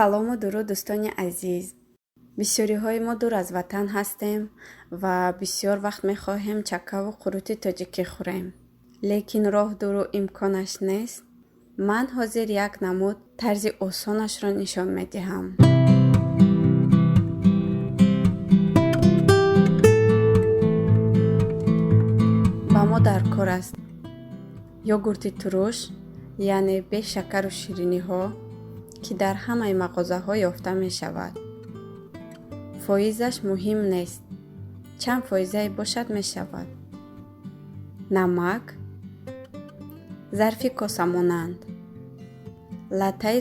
салому дуруд дӯстони азиз. Бисёриҳои мо дур аз ватан ҳастем ва бисёр вақт мехоҳем чакаву қурути тоҷикӣ хӯрем. Лекин роҳ дуру имконаш нест. Ман ҳозир як намуд тарзи осонашро нишон медиҳам. ба мо дар кор аст йогурти туруш, яъне бе шакару шириниҳо, ки дар ҳамаи мағозаҳо ёфта мешавад. Фоизаш муҳим нест. Чанд фоизае бошад мешавад. Намак, зарфи косамонанд, латтаи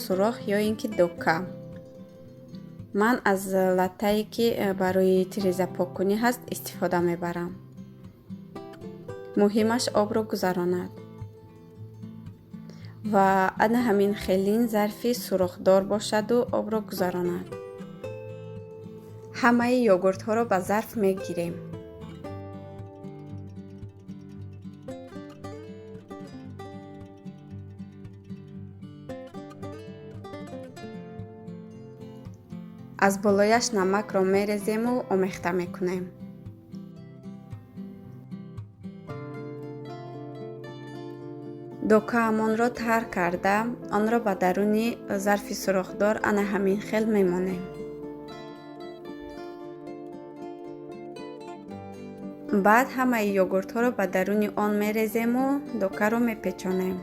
сурох ё ин ки дока. ман аз латтае ки барои тиреза поккунӣ ҳаст истифода мебарам. муҳимаш обро гузаронад. ва ана ҳамин хелин зарфи сурохдор бошаду обро гузаронад. ҳамаи йогуртҳоро ба зарф мегирем. аз болояш намакро мерезему омехта мекунем. докаамонро тар карда, онро ба даруни зарфи сурохдор ана ҳамин хел мемонем. баъд ҳамаи йогуртҳоро ба даруни он мерезему докаро мепечонем.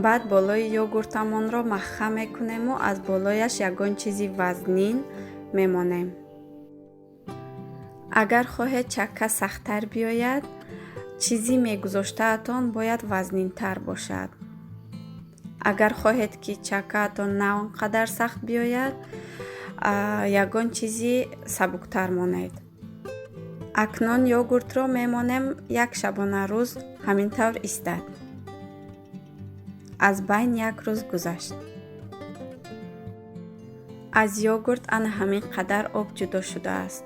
баъд болои йогуртамонро маххам мекунему аз болояш ягон чизи вазнин мемонем. агар хоҳед чакка сахттар биёяд, чизи мегузоштаатон бояд вазнинтар бошад. агар хоҳед ки чаккаатон на он қадар сахт биёяд, ягон чизи сабуктар монед. акнун йогуртро мемонем як шабона рӯз ҳамин тавр истад. аз байн як рӯз гузашт. аз йогурт ана ҳамин қадар об ҷудо шудааст.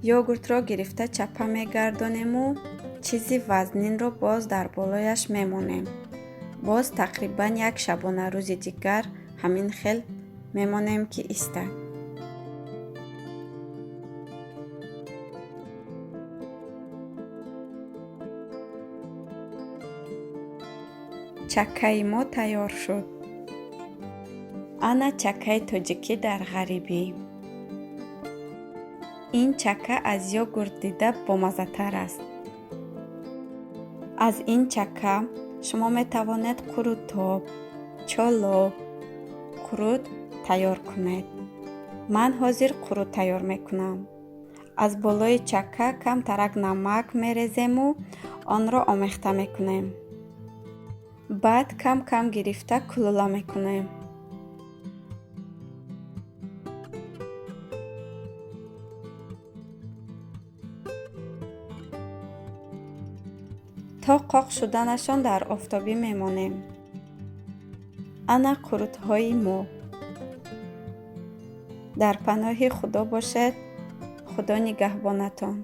йогуртро гирифта чаппа мегардонему чизи вазнинро боз дар болояш мемонем. боз тақрибан як шабона рӯзи дигар ҳамин хел мемонем ки истад. чаккаи мо тайёр шуд. ана чаккаи тоҷикӣ дар ғарибӣ. ин чакка аз йогурт дида бомаззатар аст. аз ин чакка шумо метавонед қурутоб, чоло, қурут тайёр кунед. ман ҳозир қурут тайёр мекунам. аз болои чакка камтарак намак мерезему онро омехта мекунем. баъд кам кам гирифта кулула мекунем. то қоқ шуданашон дар офтобӣ мемонем. ана қурутҳои мо. дар паноҳи худо бошед. худо нигаҳбонатон.